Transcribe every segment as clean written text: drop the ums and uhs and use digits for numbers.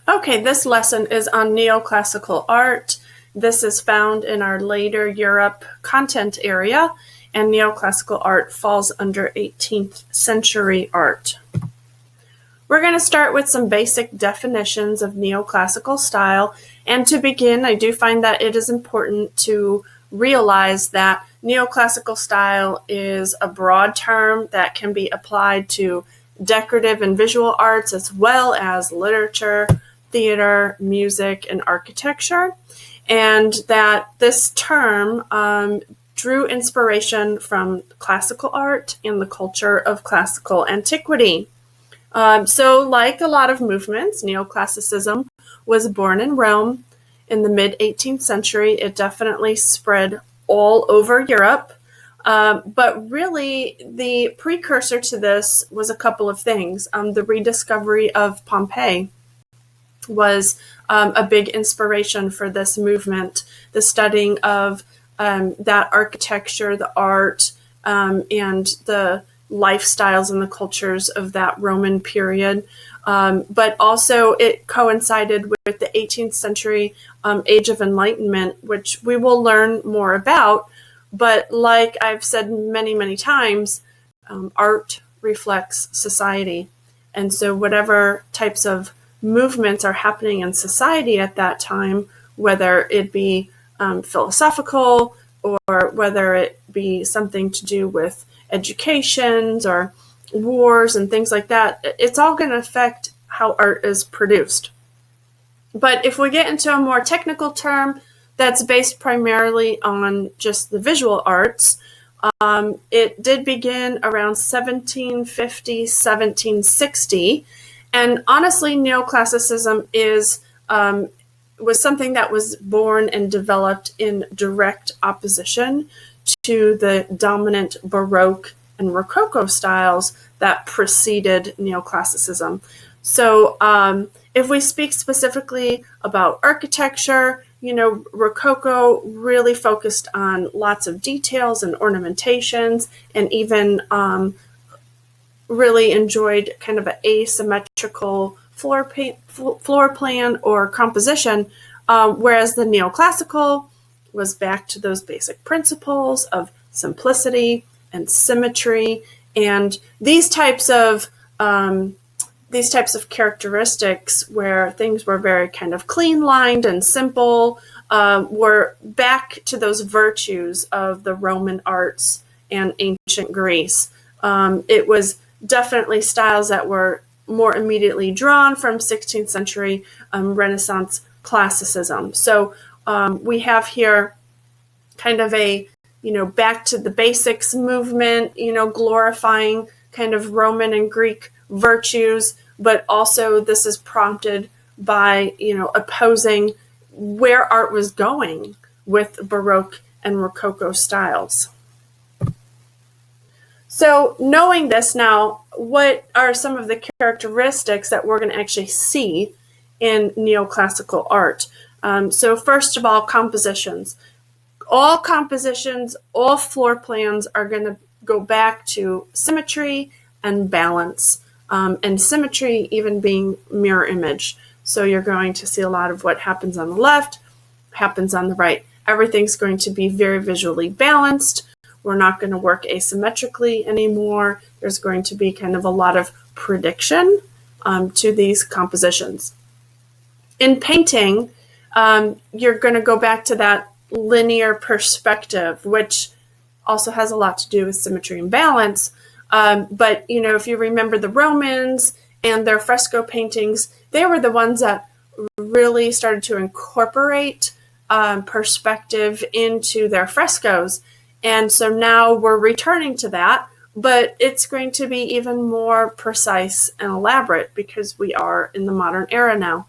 Okay, this lesson is on neoclassical art. This is found in our later Europe content area, and neoclassical art falls under 18th century art. We're going to start with some basic definitions of neoclassical style, and to begin, I do find that it is important to realize that neoclassical style is a broad term that can be applied to decorative and visual arts as well as literature, theater, music, and architecture, and that this term drew inspiration from classical art and the culture of classical antiquity. So like a lot of movements, neoclassicism was born in Rome in the mid-18th century. It definitely spread all over Europe, but really the precursor to this was a couple of things. The rediscovery of Pompeii was a big inspiration for this movement. The studying of that architecture, the art, and the lifestyles and the cultures of that Roman period. But also it coincided with the 18th century Age of Enlightenment, which we will learn more about. But like I've said many, many times, art reflects society. And so whatever types of movements are happening in society at that time, whether it be philosophical or whether it be something to do with educations or wars and things like that, it's all going to affect how art is produced. But if we get into a more technical term that's based primarily on just the visual arts, it did begin around 1750, 1760. And honestly, neoclassicism was something that was born and developed in direct opposition to the dominant Baroque and Rococo styles that preceded neoclassicism. So if we speak specifically about architecture, Rococo really focused on lots of details and ornamentations, and even really enjoyed kind of an asymmetrical floor plan or composition, whereas the neoclassical was back to those basic principles of simplicity and symmetry, and these types of characteristics where things were very kind of clean-lined and simple were back to those virtues of the Roman arts and ancient Greece. It was definitely styles that were more immediately drawn from 16th century Renaissance classicism. So we have here kind of a, back to the basics movement, glorifying kind of Roman and Greek virtues, but also this is prompted by, opposing where art was going with Baroque and Rococo styles. So knowing this now, what are some of the characteristics that we're going to actually see in neoclassical art? So first of all, compositions. All compositions, all floor plans are going to go back to symmetry and balance, and symmetry even being mirror image. So you're going to see a lot of what happens on the left, happens on the right. Everything's going to be very visually balanced. We're not going to work asymmetrically anymore. There's going to be kind of a lot of prediction to these compositions. In painting, you're going to go back to that linear perspective, which also has a lot to do with symmetry and balance. But, if you remember the Romans and their fresco paintings, they were the ones that really started to incorporate perspective into their frescoes. And so now we're returning to that, but it's going to be even more precise and elaborate because we are in the modern era now.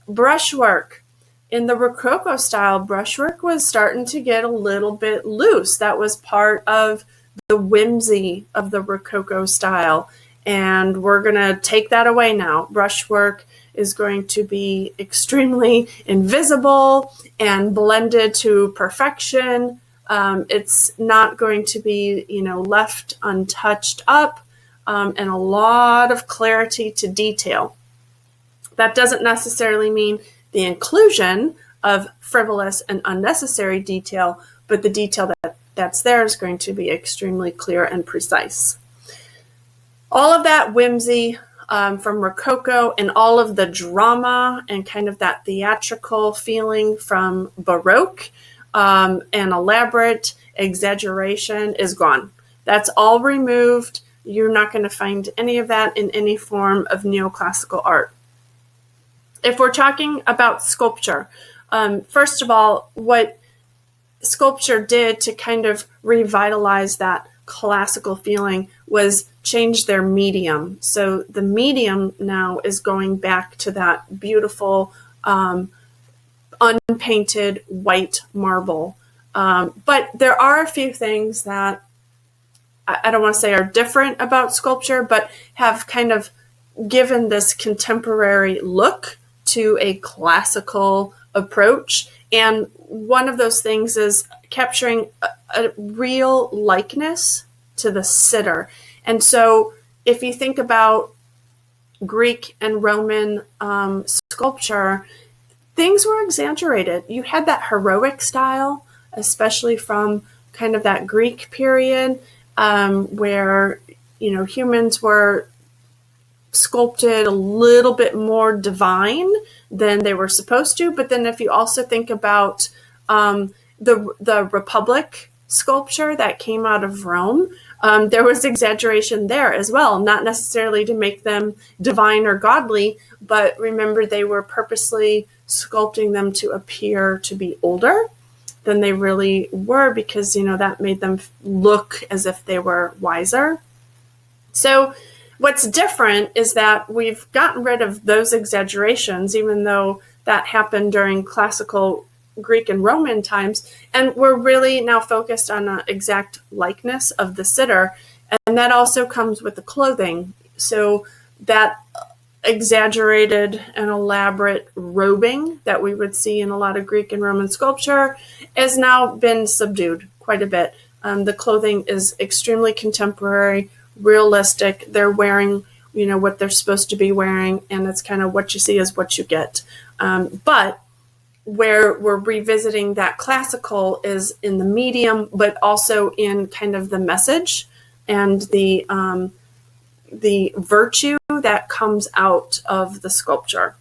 Brushwork. In the Rococo style, brushwork was starting to get a little bit loose. That was part of the whimsy of the Rococo style, and we're going to take that away now. Brushwork is going to be extremely invisible and blended to perfection. It's not going to be, left untouched up, and a lot of clarity to detail. That doesn't necessarily mean the inclusion of frivolous and unnecessary detail, but the detail that's there is going to be extremely clear and precise. All of that whimsy from Rococo and all of the drama and kind of that theatrical feeling from Baroque and elaborate exaggeration is gone. That's all removed. You're not going to find any of that in any form of neoclassical art. If we're talking about sculpture, first of all, what sculpture did to kind of revitalize that classical feeling was change their medium. So the medium now is going back to that beautiful unpainted white marble. But there are a few things that I don't want to say are different about sculpture, but have kind of given this contemporary look to a classical approach. And one of those things is capturing a real likeness to the sitter. And so if you think about Greek and Roman sculpture, things were exaggerated. You had that heroic style, especially from kind of that Greek period, where, humans were sculpted a little bit more divine than they were supposed to. But then if you also think about the Republic sculpture that came out of Rome, there was exaggeration there as well, not necessarily to make them divine or godly, but remember they were purposely sculpting them to appear to be older than they really were because, that made them look as if they were wiser. So what's different is that we've gotten rid of those exaggerations, even though that happened during classical Greek and Roman times, and we're really now focused on an exact likeness of the sitter, and that also comes with the clothing. So that exaggerated and elaborate robing that we would see in a lot of Greek and Roman sculpture has now been subdued quite a bit. The clothing is extremely contemporary, realistic. They're wearing, what they're supposed to be wearing, and it's kind of what you see is what you get. But where we're revisiting that classical is in the medium, but also in kind of the message and the virtue that comes out of the sculpture.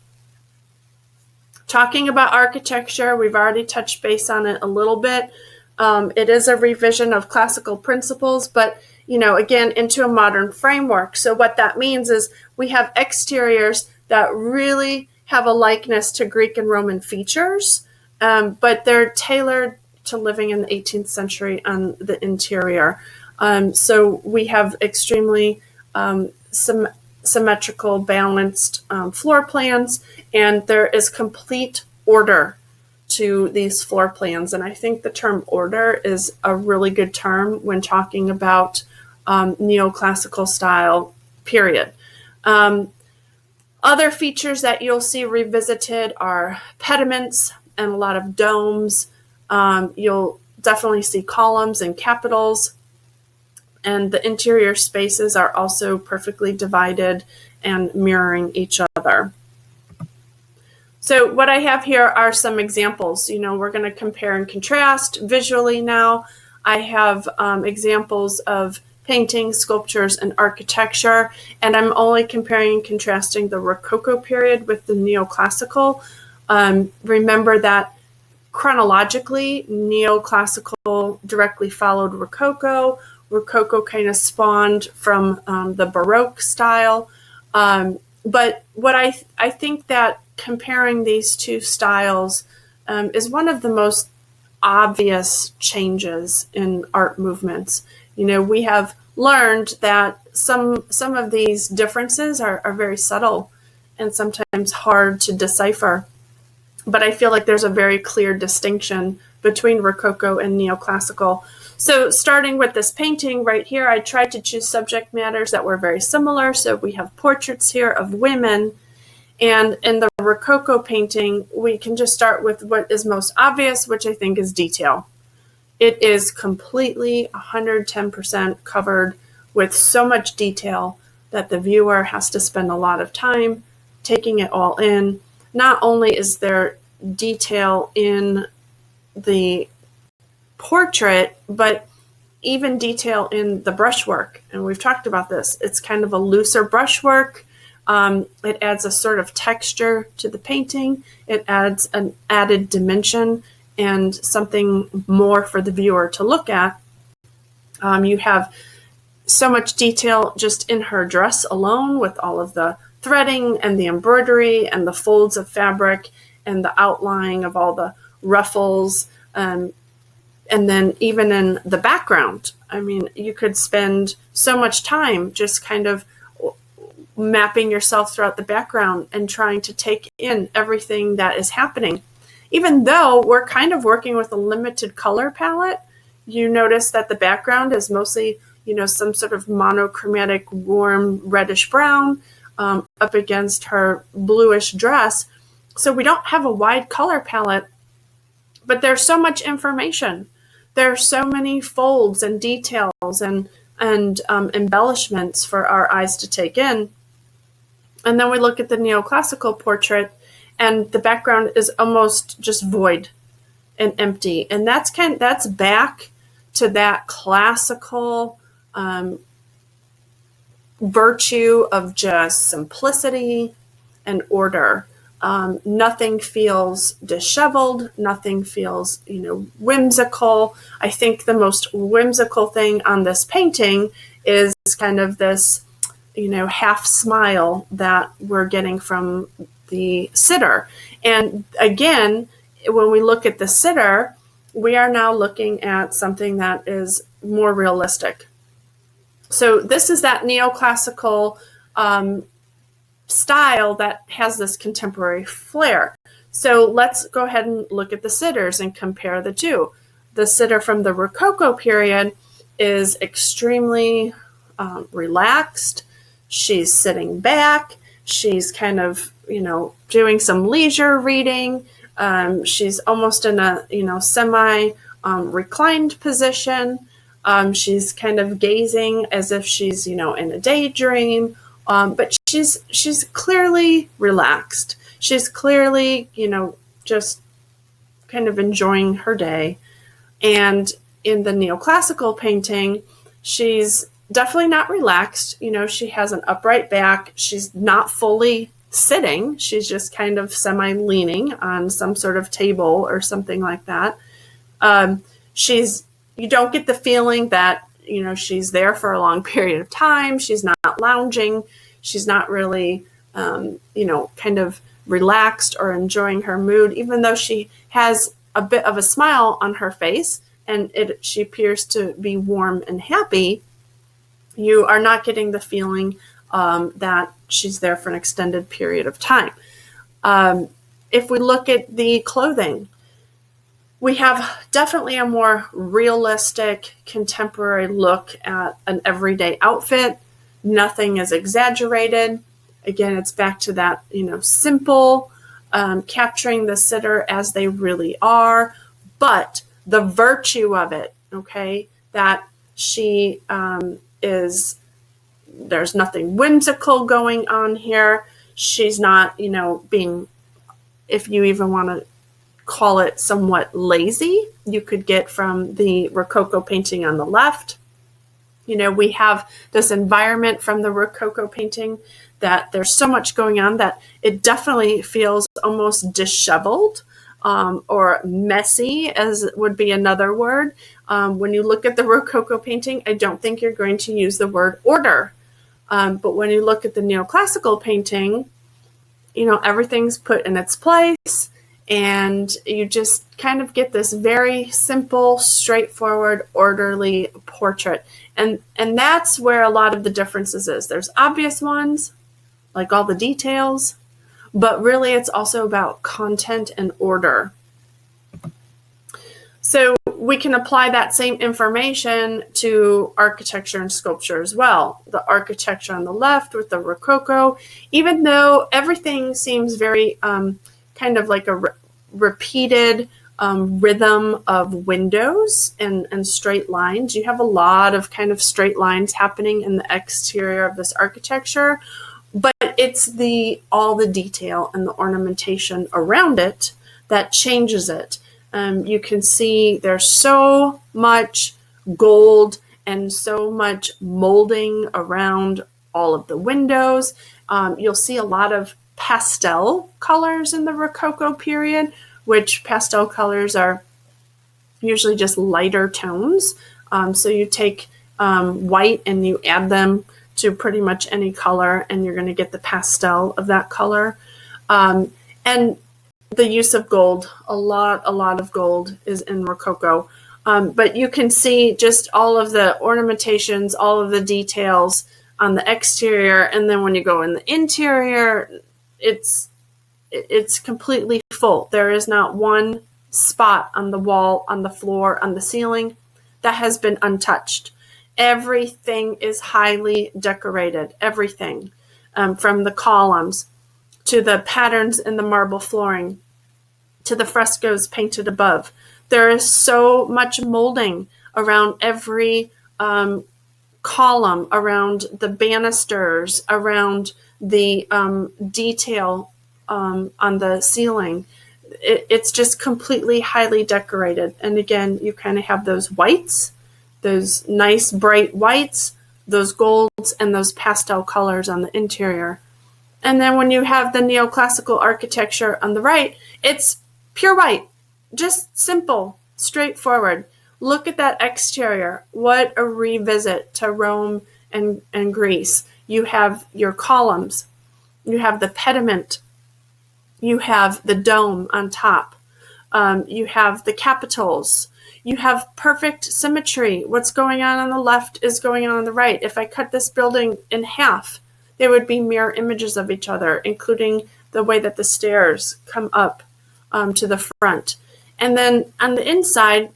Talking about architecture, we've already touched base on it a little bit. It is a revision of classical principles, but again, into a modern framework. So what that means is we have exteriors that really have a likeness to Greek and Roman features, but they're tailored to living in the 18th century on the interior. So we have extremely symmetrical, balanced floor plans, and there is complete order to these floor plans. And I think the term order is a really good term when talking about neoclassical style, period. Other features that you'll see revisited are pediments and a lot of domes. You'll definitely see columns and capitals. And the interior spaces are also perfectly divided and mirroring each other. So what I have here are some examples. We're going to compare and contrast visually now. I have examples of paintings, sculptures, and architecture, and I'm only comparing and contrasting the Rococo period with the Neoclassical. Remember that chronologically, Neoclassical directly followed Rococo. Rococo kind of spawned from the Baroque style. But what I think that comparing these two styles is one of the most obvious changes in art movements. We have learned that some of these differences are very subtle and sometimes hard to decipher. But I feel like there's a very clear distinction between Rococo and Neoclassical. So starting with this painting right here, I tried to choose subject matters that were very similar. So we have portraits here of women. And in the Rococo painting, we can just start with what is most obvious, which I think is detail. It is completely 110% covered with so much detail that the viewer has to spend a lot of time taking it all in. Not only is there detail in the portrait, but even detail in the brushwork. And we've talked about this. It's kind of a looser brushwork. It adds a sort of texture to the painting. It adds an added dimension and something more for the viewer to look at. You have so much detail just in her dress alone, with all of the threading and the embroidery and the folds of fabric and the outlining of all the ruffles. And then even in the background, I mean, you could spend so much time just kind of mapping yourself throughout the background and trying to take in everything that is happening. Even though we're kind of working with a limited color palette, you notice that the background is mostly, some sort of monochromatic, warm reddish brown up against her bluish dress. So we don't have a wide color palette, but there's so much information. There are so many folds and details and embellishments for our eyes to take in. And then we look at the neoclassical portrait, and the background is almost just void and empty. And that's back to that classical virtue of just simplicity and order. Nothing feels disheveled. Nothing feels, whimsical. I think the most whimsical thing on this painting is kind of this, half smile that we're getting from the sitter. And again, when we look at the sitter, we are now looking at something that is more realistic. So this is that neoclassical style that has this contemporary flair. So let's go ahead and look at the sitters and compare the two. The sitter from the Rococo period is extremely relaxed. She's sitting back. She's kind of, doing some leisure reading. She's almost in a, semi reclined position. She's kind of gazing as if she's, in a daydream. But she's clearly relaxed. She's clearly, just kind of enjoying her day. And in the neoclassical painting, she's definitely not relaxed. She has an upright back. She's not fully sitting. She's just kind of semi-leaning on some sort of table or something like that. You don't get the feeling that, she's there for a long period of time. She's not lounging. She's not really, kind of relaxed or enjoying her mood, even though she has a bit of a smile on her face and she appears to be warm and happy. You are not getting the feeling that she's there for an extended period of time. If we look at the clothing, we have definitely a more realistic, contemporary look at an everyday outfit. Nothing is exaggerated. Again, it's back to that, simple, capturing the sitter as they really are, but the virtue of it, okay, that she there's nothing whimsical going on here. She's not, being, if you even want to call it, somewhat lazy, you could get from the Rococo painting on the left. We have this environment from the Rococo painting that there's so much going on that it definitely feels almost disheveled, or messy, as would be another word. When you look at the Rococo painting, I don't think you're going to use the word order. But when you look at the neoclassical painting, everything's put in its place, and you just kind of get this very simple, straightforward, orderly portrait. And that's where a lot of the differences is. There's obvious ones, like all the details, but really it's also about content and order. So we can apply that same information to architecture and sculpture as well. The architecture on the left with the Rococo, even though everything seems very kind of like a repeated rhythm of windows and straight lines. You have a lot of kind of straight lines happening in the exterior of this architecture. But it's all the detail and the ornamentation around it that changes it. You can see there's so much gold and so much molding around all of the windows. You'll see a lot of pastel colors in the Rococo period, which pastel colors are usually just lighter tones. So you take white and you add them to pretty much any color, and you're going to get the pastel of that color. And the use of gold, a lot of gold is in Rococo. But you can see just all of the ornamentations, all of the details on the exterior, and then when you go in the interior, it's completely full. There is not one spot on the wall, on the floor, on the ceiling that has been untouched. Everything is highly decorated. Everything, from the columns to the patterns in the marble flooring to the frescoes painted above. There is so much molding around every column, around the banisters, around the detail on the ceiling. It's just completely highly decorated. And again, you kind of have those whites, those nice bright whites, those golds, and those pastel colors on the interior. And then when you have the neoclassical architecture on the right, it's pure white, just simple, straightforward. Look at that exterior. What a revisit to Rome and Greece. You have your columns, you have the pediment, you have the dome on top, you have the capitals, you have perfect symmetry. What's going on the left is going on the right. If I cut this building in half, they would be mirror images of each other, including the way that the stairs come up to the front. And then on the inside,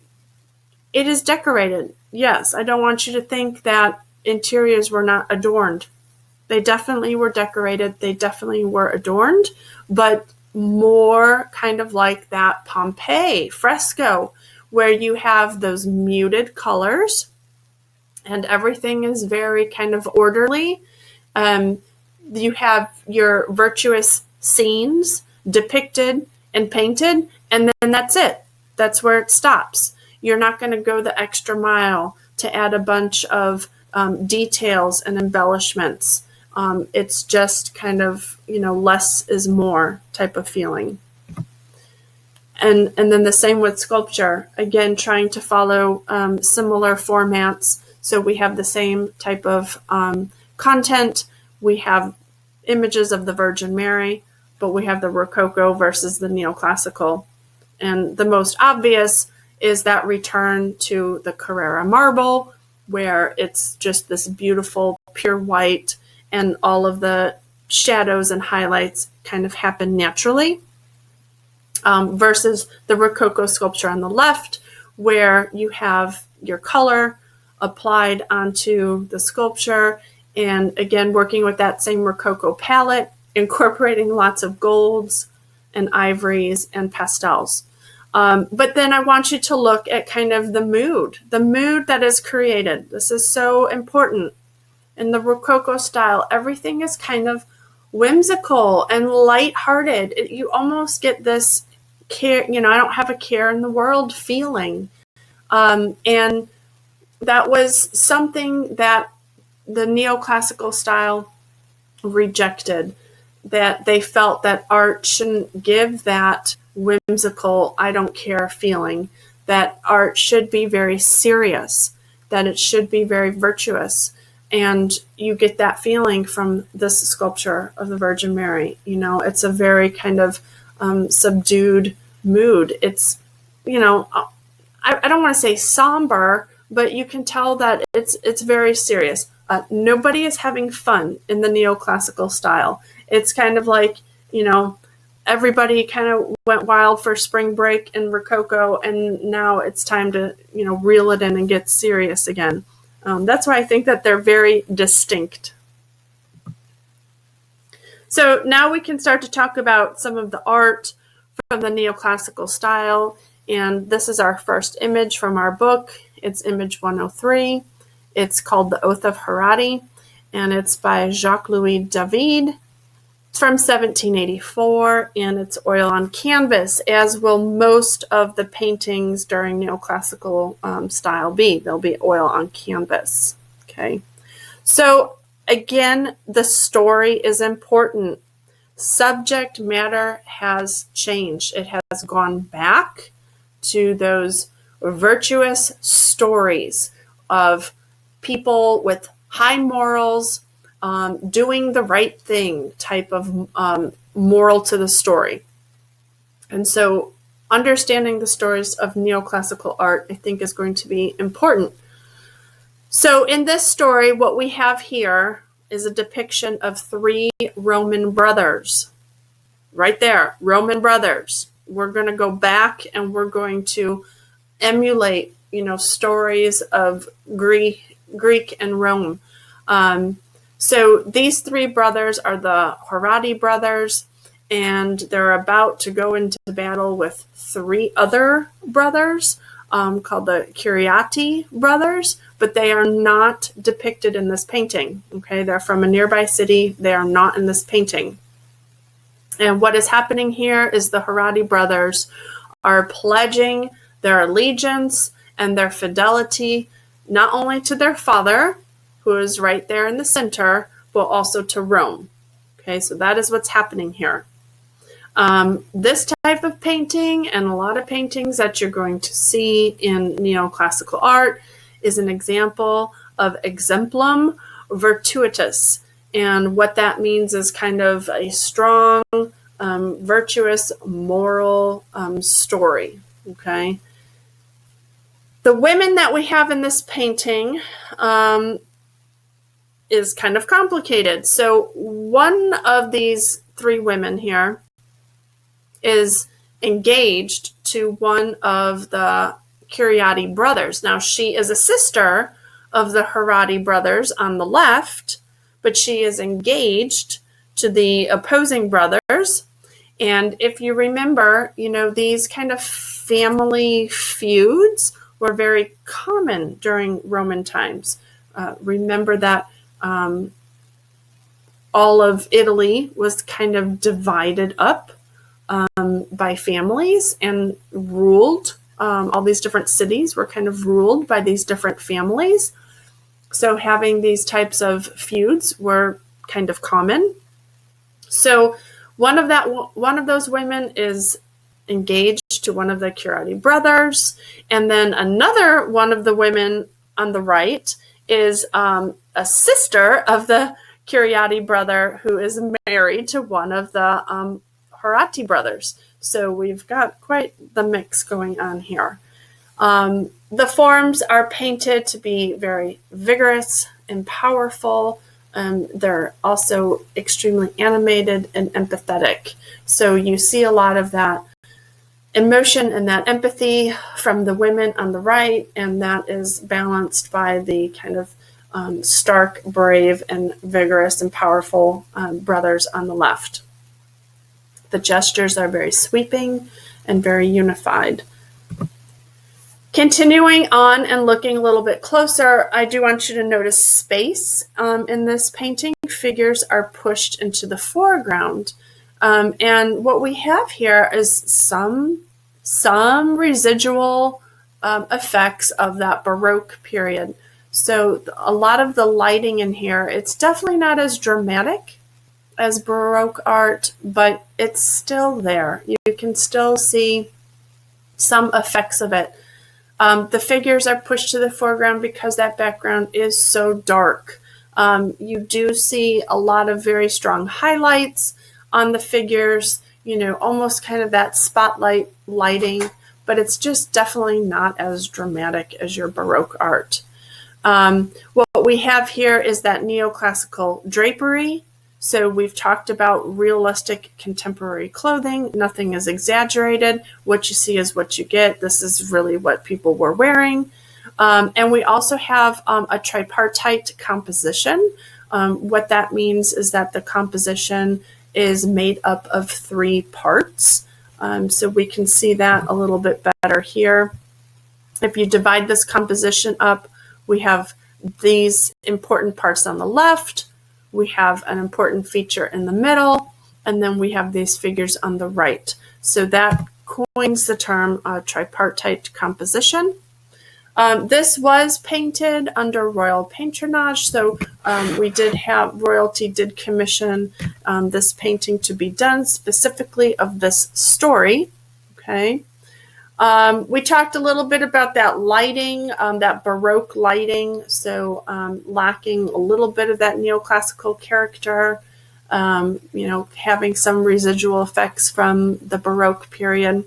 it is decorated. Yes, I don't want you to think that interiors were not adorned. They definitely were decorated. They definitely were adorned, but more kind of like that Pompeii fresco, where you have those muted colors and everything is very kind of orderly. You have your virtuous scenes depicted and painted, and then that's it. That's where it stops. You're not going to go the extra mile to add a bunch of details and embellishments. It's just kind of, less is more type of feeling. And then the same with sculpture, again, trying to follow similar formats. So we have the same type of content. We have images of the Virgin Mary, but we have the Rococo versus the Neoclassical. And the most obvious is that return to the Carrara marble, where it's just this beautiful pure white and all of the shadows and highlights kind of happen naturally, versus the Rococo sculpture on the left, where you have your color applied onto the sculpture, and again, working with that same Rococo palette, incorporating lots of golds and ivories and pastels. But then I want you to look at kind of the mood that is created. This is so important. In the Rococo style, everything is kind of whimsical and lighthearted. You almost get this care, I don't have a care in the world feeling. And that was something that the neoclassical style rejected, that they felt that art shouldn't give that whimsical, I don't care feeling, that art should be very serious, that it should be very virtuous. And you get that feeling from this sculpture of the Virgin Mary. It's a very kind of subdued mood. It's, I don't want to say somber, but you can tell that it's very serious. Nobody is having fun in the neoclassical style. It's kind of like, everybody kind of went wild for spring break in Rococo, and now it's time to, reel it in and get serious again. That's why I think that they're very distinct. So now we can start to talk about some of the art from the neoclassical style. And this is our first image from our book. It's image 103. It's called The Oath of Herati. and it's by Jacques-Louis David. It's from 1784, and it's oil on canvas, as will most of the paintings during neoclassical style be. They'll be oil on canvas. Okay, so again, the story is important. Subject matter has changed. It has gone back to those virtuous stories of people with high morals, doing the right thing type of moral to the story. And so understanding the stories of neoclassical art, I think, is going to be important. So in this story, what we have here is a depiction of 3 Roman brothers. Right there, Roman brothers. We're going to go back and we're going to emulate, stories of Greek and Rome. So these 3 brothers are the Harati brothers, and they're about to go into battle with 3 other brothers called the Curiati brothers, but they are not depicted in this painting. Okay, they're from a nearby city. They are not in this painting. And what is happening here is the Harati brothers are pledging their allegiance and their fidelity not only to their father, who is right there in the center, but also to Rome. Okay, so that is what's happening here. This type of painting and a lot of paintings that you're going to see in neoclassical art is an example of exemplum virtutis. And what that means is kind of a strong, virtuous, moral story. Okay. The women that we have in this painting is kind of complicated. So one of these 3 women here is engaged to one of the Curiati brothers. Now, she is a sister of the Harati brothers on the left, but she is engaged to the opposing brothers. And if you remember, these kind of family feuds were very common during Roman times. Remember that all of Italy was kind of divided up by families and ruled. All these different cities were kind of ruled by these different families. So having these types of feuds were kind of common. So one of those women is engaged to one of the Curiati brothers, and then another one of the women on the right is a sister of the Curiati brother who is married to one of the Harati brothers. So we've got quite the mix going on here. The forms are painted to be very vigorous and powerful. They're also extremely animated and empathetic. So you see a lot of that emotion and that empathy from the women on the right, and that is balanced by the kind of stark, brave, and vigorous and powerful brothers on the left. The gestures are very sweeping and very unified. Continuing on and looking a little bit closer, I do want you to notice space in this painting. Figures are pushed into the foreground. And what we have here is some residual effects of that Baroque period. So a lot of the lighting in here, it's definitely not as dramatic as Baroque art, but it's still there. You can still see some effects of it. The figures are pushed to the foreground because that background is so dark. You do see a lot of very strong highlights on the figures, almost kind of that spotlight lighting, but it's just definitely not as dramatic as your Baroque art. What we have here is that neoclassical drapery. So we've talked about realistic contemporary clothing. Nothing is exaggerated. What you see is what you get. This is really what people were wearing. And we also have a tripartite composition. What that means is that the composition is made up of 3 parts. So we can see that a little bit better here. If you divide this composition up, we have these important parts on the left, we have an important feature in the middle, and then we have these figures on the right. So that coins the term tripartite composition. This was painted under royal patronage, so royalty did commission this painting to be done specifically of this story. Okay. We talked a little bit about that lighting, that Baroque lighting, so lacking a little bit of that neoclassical character, having some residual effects from the Baroque period.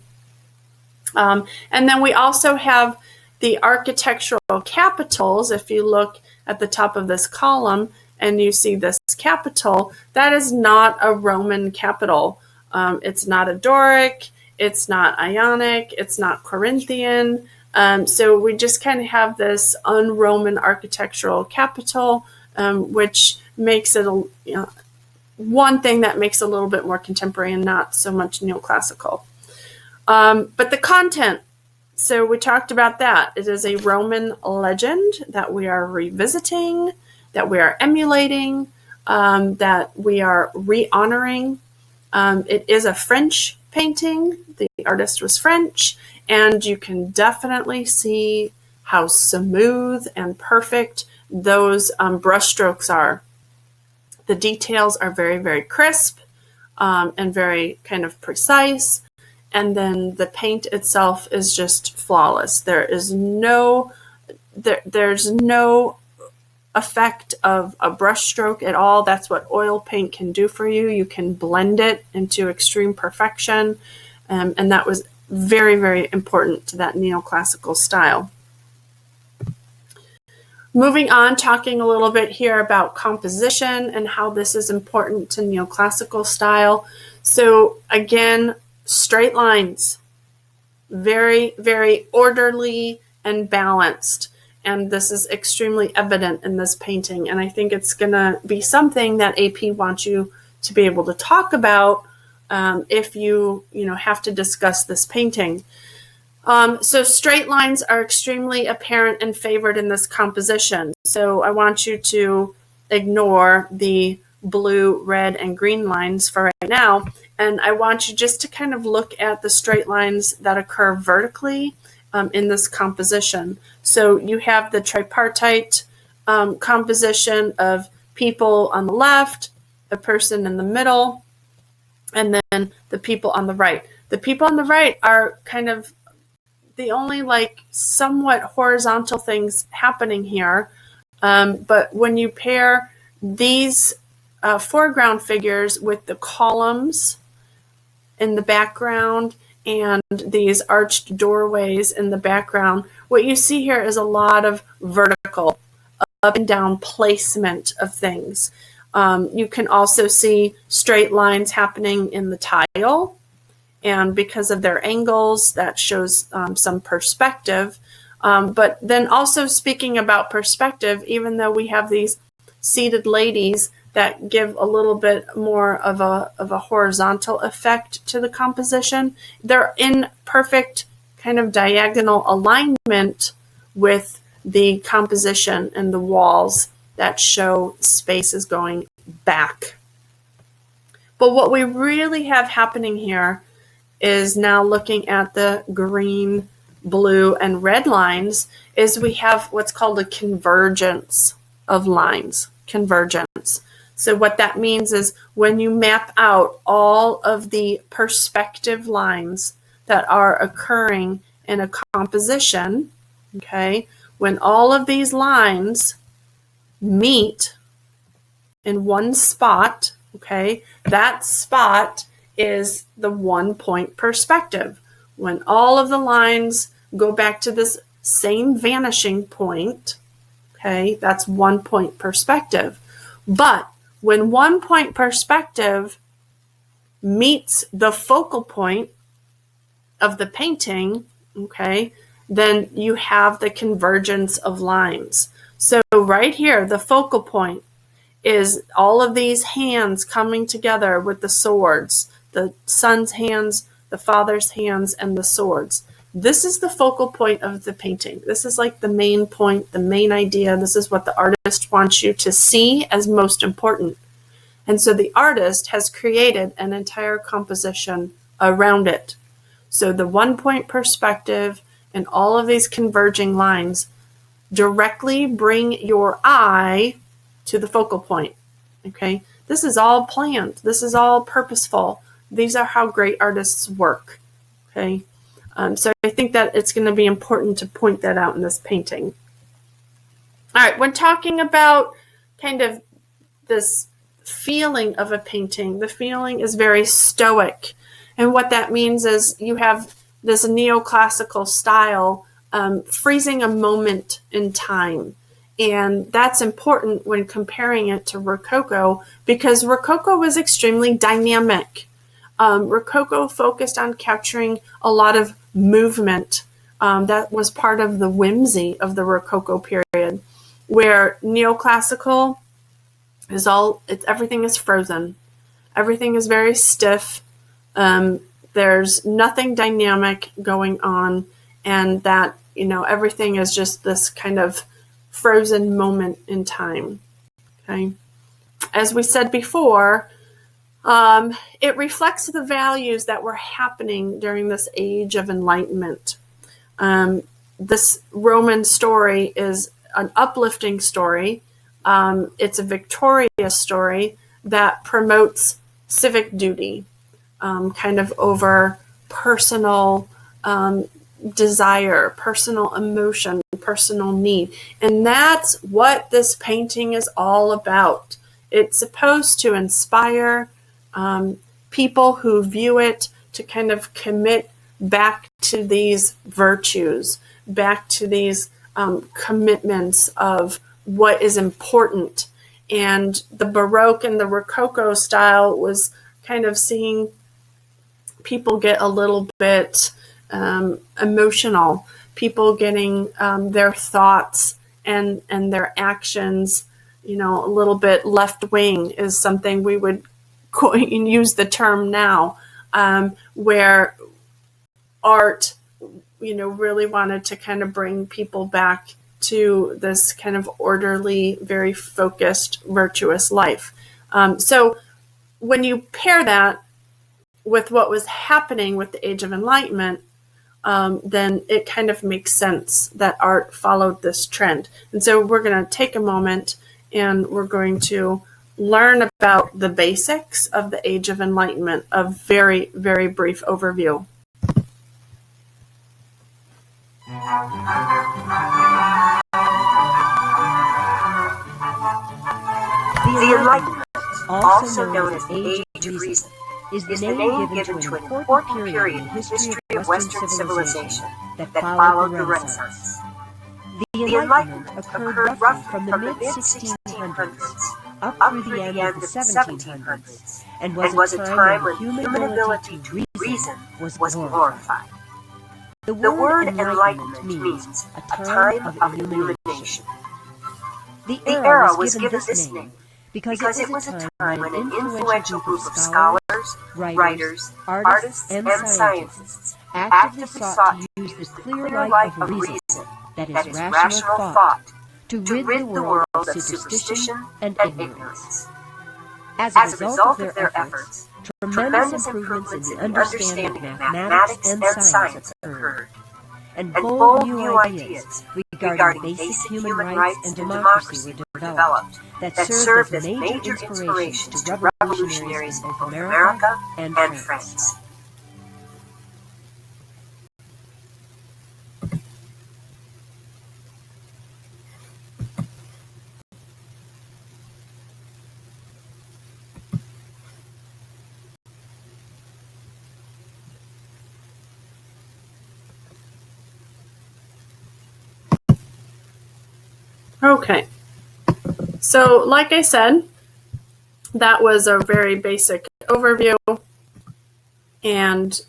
And then we also have the architectural capitals. If you look at the top of this column and you see this capital, that is not a Roman capital. It's not a Doric, it's not Ionic, it's not Corinthian. So we just kind of have this un-Roman architectural capital, which makes it one thing that makes it a little bit more contemporary and not so much neoclassical. But the content, so we talked about that. It is a Roman legend that we are revisiting, that we are emulating, that we are re-honoring. It is a French painting. The artist was French, and you can definitely see how smooth and perfect those brushstrokes are. The details are very, very crisp and very kind of precise. And then the paint itself is just flawless. There's no effect of a brush stroke at all. That's what oil paint can do for you. You can blend it into extreme perfection. And that was very, very important to that neoclassical style. Moving on, talking a little bit here about composition and how this is important to neoclassical style. So again, straight lines, very, very orderly and balanced. And this is extremely evident in this painting. And I think it's going to be something that AP wants you to be able to talk about if you have to discuss this painting. So straight lines are extremely apparent and favored in this composition. So I want you to ignore the blue, red, and green lines for right now. And I want you just to kind of look at the straight lines that occur vertically in this composition. So you have the tripartite composition of people on the left, a person in the middle, and then the people on the right. The people on the right are kind of the only somewhat horizontal things happening here. But when you pair these foreground figures with the columns in the background and these arched doorways in the background, what you see here is a lot of vertical up and down placement of things. You can also see straight lines happening in the tile, and because of their angles, that shows some perspective. But then also speaking about perspective, even though we have these seated ladies that give a little bit more of a horizontal effect to the composition, they're in perfect kind of diagonal alignment with the composition and the walls that show spaces going back. But what we really have happening here is, now looking at the green, blue, and red lines, is we have what's called a convergence of lines. Convergence. So what that means is when you map out all of the perspective lines that are occurring in a composition, okay, when all of these lines meet in one spot, okay, that spot is the 1 point perspective. When all of the lines go back to this same vanishing point, okay, that's 1 point perspective. But when 1 point perspective meets the focal point of the painting, okay, then you have the convergence of lines. So right here, the focal point is all of these hands coming together with the swords, the son's hands, the father's hands, and the swords. this is the focal point of the painting. This is like the main point, the main idea. This is what the artist wants you to see as most important. And so the artist has created an entire composition around it. So the one-point perspective and all of these converging lines directly bring your eye to the focal point. Okay? This is all planned. This is all purposeful. These are how great artists work. Okay? So I think that it's going to be important to point that out in this painting. All right, when talking about kind of this feeling of a painting, the feeling is very stoic. And what that means is you have this neoclassical style freezing a moment in time. And that's important when comparing it to Rococo, because Rococo was extremely dynamic. Rococo focused on capturing a lot of movement. That was part of the whimsy of the Rococo period, where neoclassical is everything is frozen. Everything is very stiff. There's nothing dynamic going on, and that, everything is just this kind of frozen moment in time. Okay. As we said before, it reflects the values that were happening during this age of enlightenment. This Roman story is an uplifting story. It's a victorious story that promotes civic duty, kind of over personal desire, personal emotion, personal need. And that's what this painting is all about. It's supposed to inspire people who view it to kind of commit back to these virtues, back to these commitments of what is important. And the Baroque and the Rococo style was kind of seeing people get a little bit emotional, people getting their thoughts and their actions, a little bit left wing is something we would use the term now, where art, really wanted to kind of bring people back to this kind of orderly, very focused, virtuous life. So when you pair that with what was happening with the Age of Enlightenment, then it kind of makes sense that art followed this trend. And so we're going to take a moment and we're going to learn about the basics of the Age of Enlightenment, a very, very brief overview. The Enlightenment, also known as the Age of Reason, is the name given to an important period in the history of Western civilization that followed the Renaissance. The Enlightenment occurred roughly from the mid-1600s up through the end of the 1700s, and was a time when human ability to reason was glorified. The word enlightenment means a time of illumination. The era was given this name because it was a time when an influential group of scholars, writers, artists, and scientists actively sought to use the clear light of reason, that is rational thought, to rid the world of superstition and ignorance. As a result of their efforts, tremendous improvements in the understanding of mathematics and science occurred, and bold new ideas regarding basic human rights and democracy were developed that served as major inspirations to revolutionaries in both America and France. Okay, so like I said, that was a very basic overview, and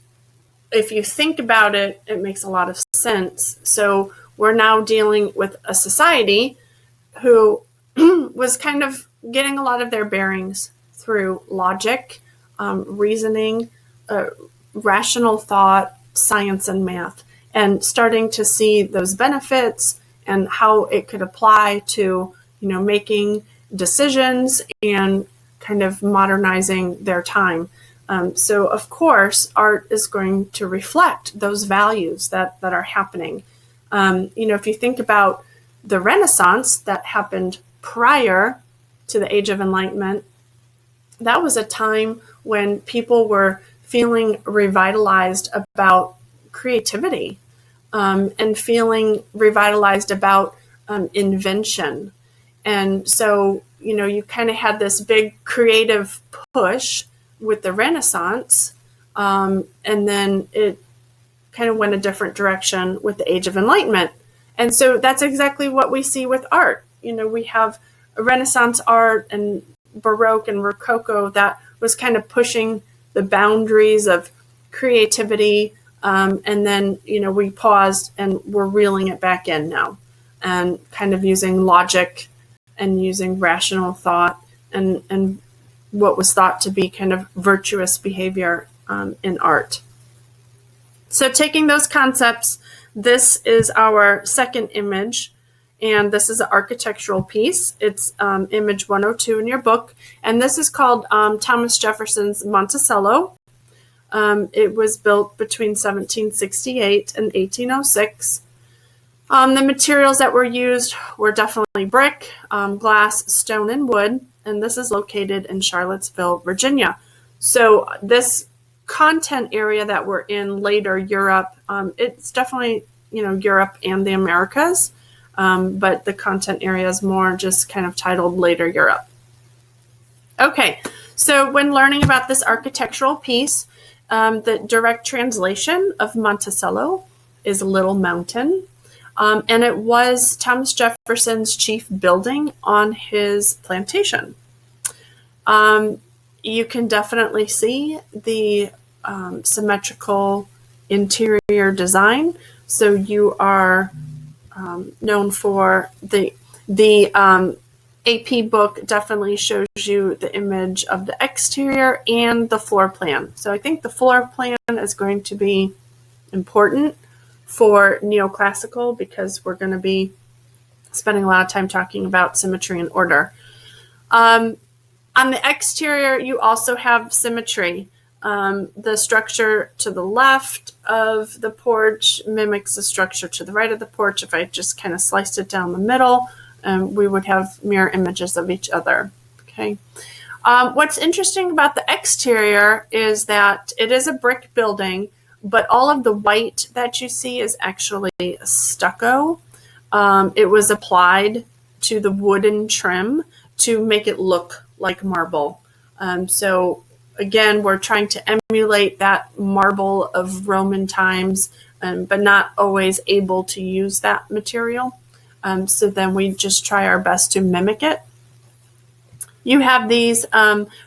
if you think about it, it makes a lot of sense. So we're now dealing with a society who was kind of getting a lot of their bearings through logic, reasoning, rational thought, science, and math. and starting to see those benefits and how it could apply to, making decisions and kind of modernizing their time. So of course, art is going to reflect those values that are happening. If you think about the Renaissance that happened prior to the Age of Enlightenment, that was a time when people were feeling revitalized about creativity, and feeling revitalized about invention. And so, you kind of had this big creative push with the Renaissance, and then it kind of went a different direction with the Age of Enlightenment. And so that's exactly what we see with art. We have Renaissance art and Baroque and Rococo that was kind of pushing the boundaries of creativity. And then, we paused and we're reeling it back in now and kind of using logic and using rational thought and what was thought to be kind of virtuous behavior in art. So taking those concepts, this is our second image, and this is an architectural piece. It's image 102 in your book, and this is called Thomas Jefferson's Monticello. It was built between 1768 and 1806. The materials that were used were definitely brick, glass, stone, and wood, and this is located in Charlottesville, Virginia. So this content area that we're in later, Europe, it's definitely, Europe and the Americas, but the content area is more just kind of titled later Europe. Okay, so when learning about this architectural piece, the direct translation of Monticello is Little Mountain, and it was Thomas Jefferson's chief building on his plantation. You can definitely see the symmetrical interior design. So you are known for the AP book definitely shows you the image of the exterior and the floor plan. So I think the floor plan is going to be important for neoclassical because we're going to be spending a lot of time talking about symmetry and order. On the exterior, you also have symmetry. The structure to the left of the porch mimics the structure to the right of the porch. If I just kind of sliced it down the middle, we would have mirror images of each other. Okay. What's interesting about the exterior is that it is a brick building, but all of the white that you see is actually stucco. It was applied to the wooden trim to make it look like marble. So again, we're trying to emulate that marble of Roman times, but not always able to use that material. So then we just try our best to mimic it. You have these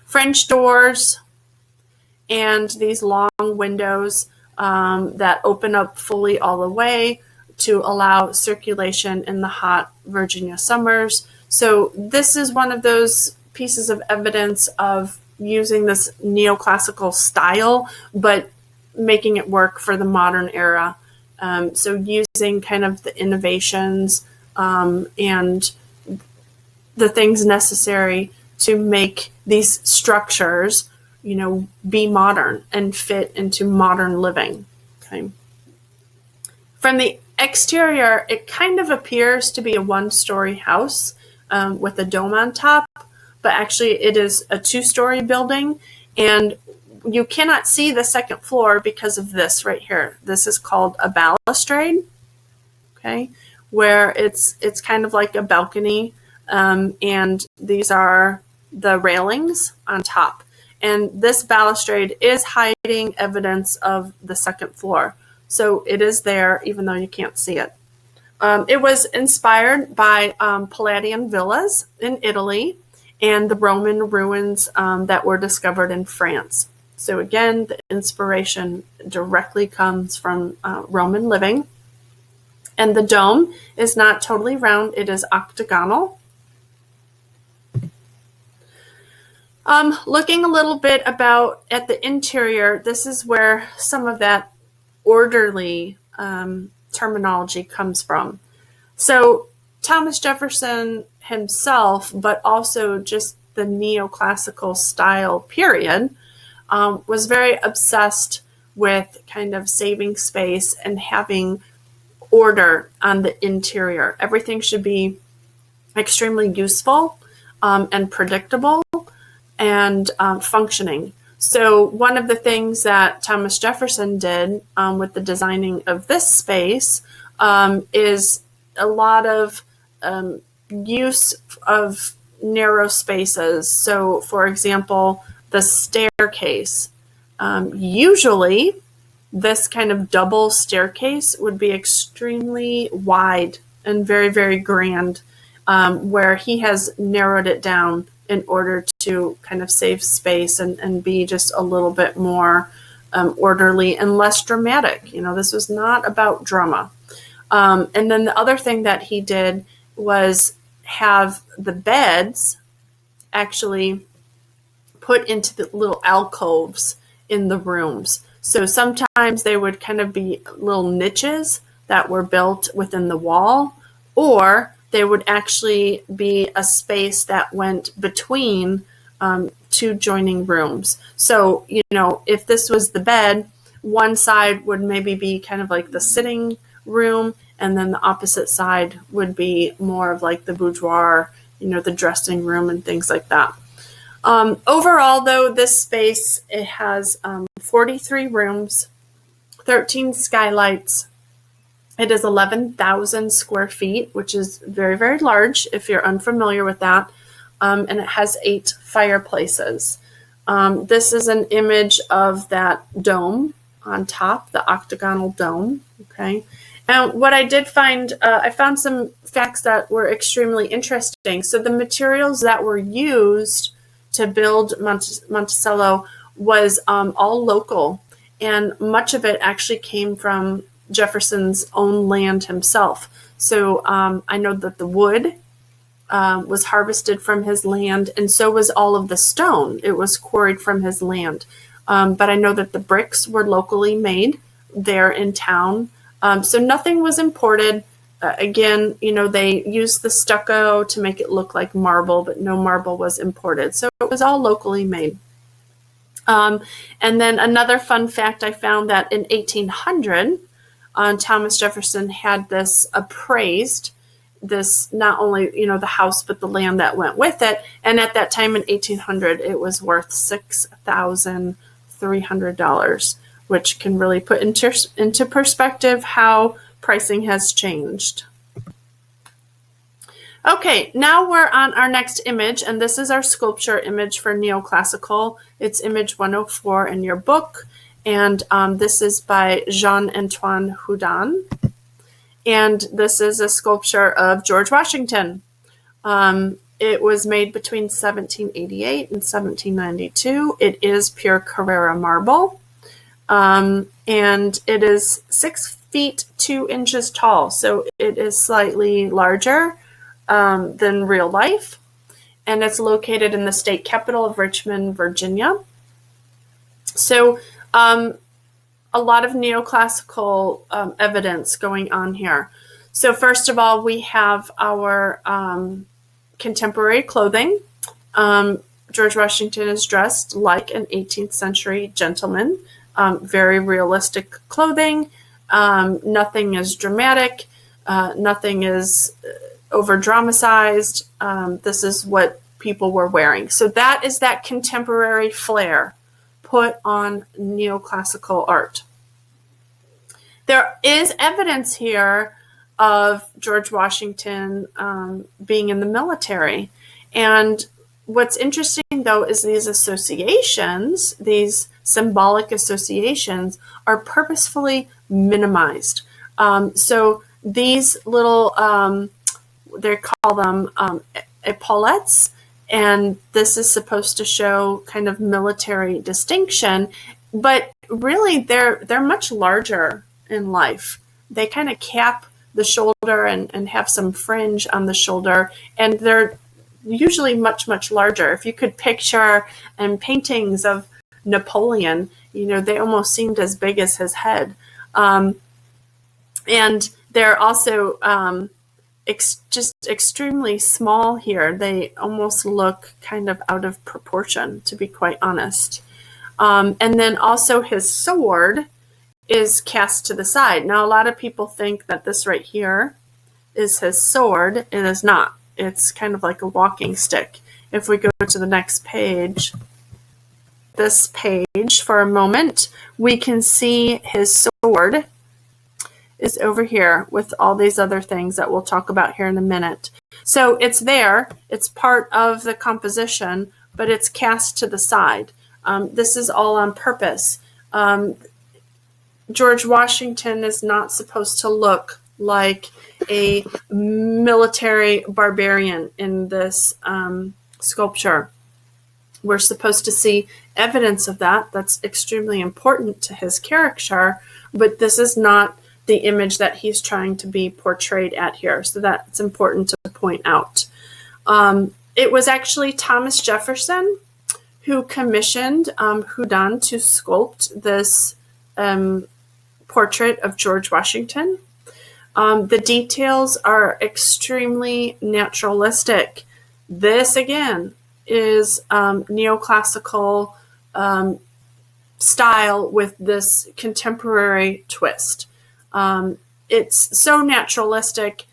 French doors and these long windows that open up fully all the way to allow circulation in the hot Virginia summers. So this is one of those pieces of evidence of using this neoclassical style, but making it work for the modern era. So using kind of the innovations and the things necessary to make these structures, be modern and fit into modern living. Okay. From the exterior, it kind of appears to be a one-story house with a dome on top, but actually it is a two-story building, and you cannot see the second floor because of this right here. This is called a balustrade, okay, where it's kind of like a balcony, and these are the railings on top. And this balustrade is hiding evidence of the second floor. So it is there, even though you can't see it. It was inspired by Palladian villas in Italy and the Roman ruins that were discovered in France. So again, the inspiration directly comes from Roman living. And the dome is not totally round, it is octagonal. Looking a little bit at the interior, this is where some of that orderly terminology comes from. So Thomas Jefferson himself, but also just the neoclassical style period, was very obsessed with kind of saving space and having order on the interior. Everything should be extremely useful and predictable and functioning. So one of the things that Thomas Jefferson did with the designing of this space is a lot of use of narrow spaces. So, for example, the staircase. Usually, this kind of double staircase would be extremely wide and very, very grand, where he has narrowed it down in order to kind of save space and be just a little bit more orderly and less dramatic. This was not about drama. And then the other thing that he did was have the beds actually put into the little alcoves in the rooms. So sometimes they would kind of be little niches that were built within the wall, or they would actually be a space that went between two joining rooms. So, if this was the bed, one side would maybe be kind of like the sitting room, and then the opposite side would be more of like the boudoir, the dressing room and things like that. Overall, though, this space, it has 43 rooms, 13 skylights. It is 11,000 square feet, which is very, very large if you're unfamiliar with that. And it has 8 fireplaces. This is an image of that dome on top, the octagonal dome. Okay. And what I did find, I found some facts that were extremely interesting. So the materials that were used to build Monticello was all local, and much of it actually came from Jefferson's own land himself. So I know that the wood was harvested from his land, and so was all of the stone. It was quarried from his land. But I know that the bricks were locally made there in town. So nothing was imported. Again, they used the stucco to make it look like marble, but no marble was imported. So it was all locally made. And then another fun fact I found that in 1800, Thomas Jefferson had this appraised, this not only, the house, but the land that went with it. And at that time in 1800, it was worth $6,300, which can really put into perspective how pricing has changed. Okay, now we're on our next image, and this is our sculpture image for neoclassical. It's image 104 in your book, and this is by Jean-Antoine Houdon. And this is a sculpture of George Washington. It was made between 1788 and 1792. It is pure Carrara marble, and it is 6 feet 2 inches tall, so it is slightly larger than real life, and it's located in the state capital of Richmond, Virginia. So a lot of neoclassical evidence going on here. So first of all, we have our contemporary clothing. George Washington is dressed like an 18th century gentleman, very realistic clothing. Nothing is dramatic. Nothing is over dramatized. This is what people were wearing. So that is that contemporary flair put on neoclassical art. There is evidence here of George Washington being in the military. And what's interesting, though, is these associations, these symbolic associations, are purposefully minimized. So these little, they call them epaulettes, and this is supposed to show kind of military distinction, but really they're much larger in life. They kind of cap the shoulder and have some fringe on the shoulder, and they're usually much, much larger. If you could picture paintings of Napoleon, they almost seemed as big as his head. And they're also just extremely small here. They almost look kind of out of proportion, to be quite honest. And then also his sword is cast to the side. Now, a lot of people think that this right here is his sword. It is not. It's kind of like a walking stick. If we go to the next page, this page for a moment, we can see his sword is over here with all these other things that we'll talk about here in a minute. So it's there. It's part of the composition, but it's cast to the side. This is all on purpose. George Washington is not supposed to look like a military barbarian in this sculpture. We're supposed to see evidence of that. That's extremely important to his character, but this is not the image that he's trying to be portrayed at here. So that's important to point out. It was actually Thomas Jefferson who commissioned Houdon to sculpt this portrait of George Washington. The details are extremely naturalistic. This, again, is neoclassical style with this contemporary twist. It's so naturalistic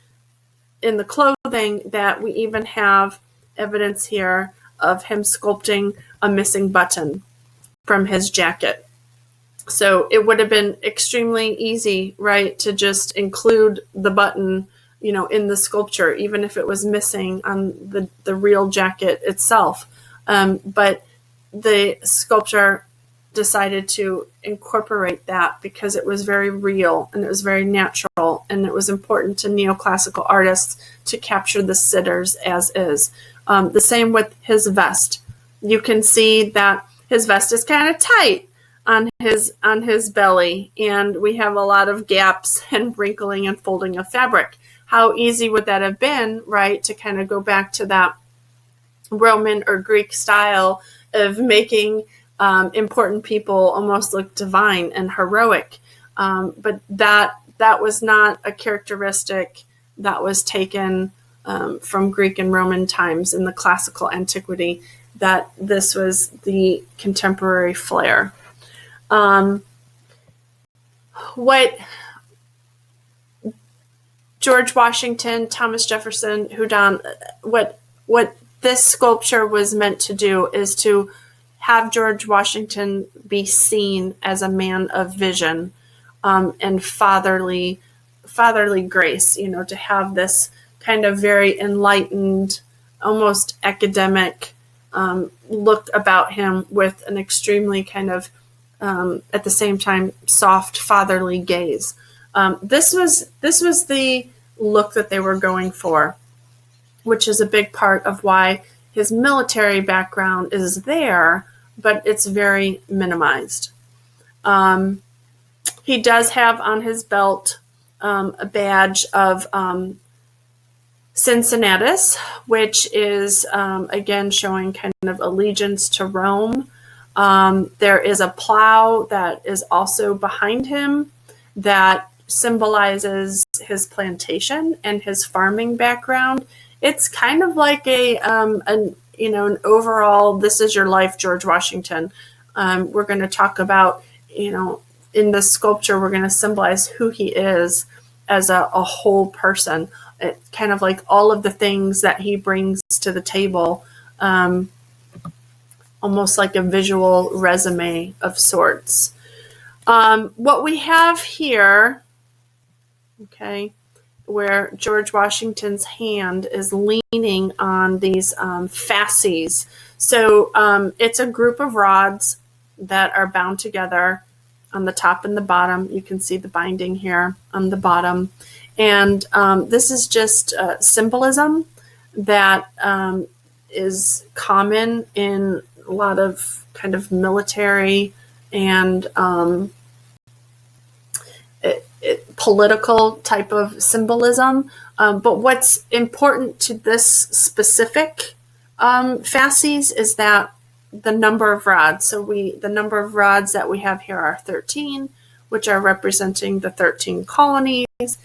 in the clothing that we even have evidence here of him sculpting a missing button from his jacket. So it would have been extremely easy, right, to just include the button, in the sculpture, even if it was missing on the real jacket itself. But the sculptor decided to incorporate that because it was very real and it was very natural, and it was important to neoclassical artists to capture the sitters as is. The same with his vest. You can see that his vest is kind of tight on his belly, and we have a lot of gaps and wrinkling and folding of fabric. How easy would that have been, right, to kind of go back to that Roman or Greek style of making important people almost look divine and heroic. But that was not a characteristic that was taken from Greek and Roman times in the classical antiquity, that this was the contemporary flair. What George Washington, Thomas Jefferson, Houdon, what this sculpture was meant to do is to have George Washington be seen as a man of vision and fatherly grace, to have this kind of very enlightened, almost academic look about him with an extremely kind of, at the same time, soft fatherly gaze. This was the look that they were going for, which is a big part of why his military background is there, but it's very minimized. He does have on his belt a badge of Cincinnatus, which is, again, showing kind of allegiance to Rome. There is a plow that is also behind him that symbolizes his plantation and his farming background. It's kind of like an overall, this is your life, George Washington. We're going to talk about, in this sculpture, we're going to symbolize who he is as a whole person. It's kind of like all of the things that he brings to the table, almost like a visual resume of sorts. What we have here, okay, where George Washington's hand is leaning on these fasces. So it's a group of rods that are bound together on the top and the bottom. You can see the binding here on the bottom. And this is just symbolism that is common in a lot of kind of military and political type of symbolism. But what's important to this specific fasces is that the number of rods. So the number of rods that we have here are 13. which are representing the 13 colonies,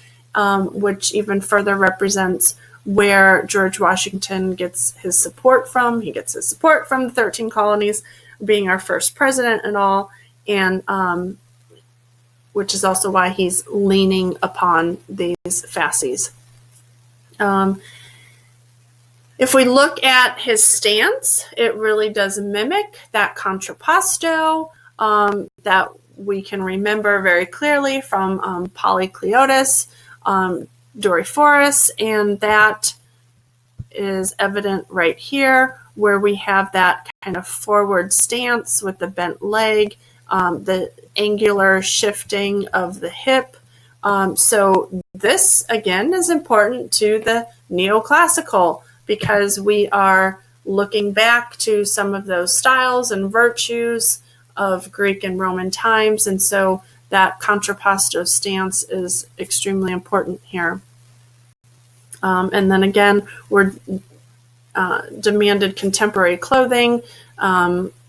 which even further represents where George Washington gets his support from. He gets his support from the 13 colonies, being our first president and all, and which is also why he's leaning upon these fasces. If we look at his stance, it really does mimic that contrapposto that we can remember very clearly from Polycleotis, Doryphorus, and that is evident right here, where we have that kind of forward stance with the bent leg, the angular shifting of the hip. So this, again, is important to the neoclassical, because we are looking back to some of those styles and virtues of Greek and Roman times, and so that contrapposto stance is extremely important here. And then again, we're demanded contemporary clothing.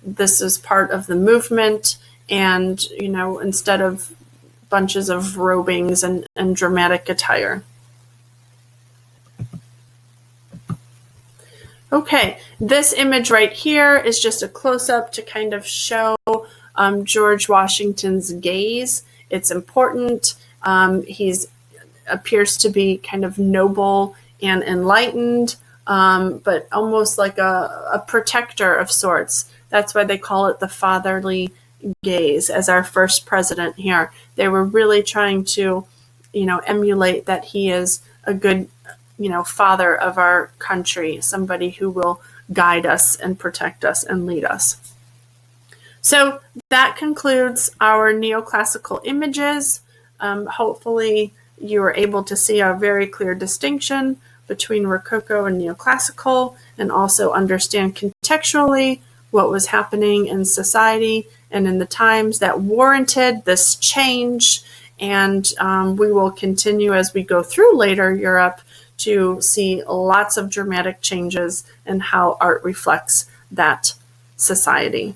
This is part of the movement, and instead of bunches of robings and dramatic attire. Okay, this image right here is just a close-up to kind of show George Washington's gaze. It's important. He appears to be kind of noble and enlightened, but almost like a protector of sorts. That's why they call it the fatherly gaze as our first president here. They were really trying to, emulate that he is a good father of our country, somebody who will guide us and protect us and lead us. So that concludes our neoclassical images. Hopefully you are able to see a very clear distinction between Rococo and neoclassical, and also understand contextually what was happening in society and in the times that warranted this change. And we will continue as we go through later Europe to see lots of dramatic changes in how art reflects that society.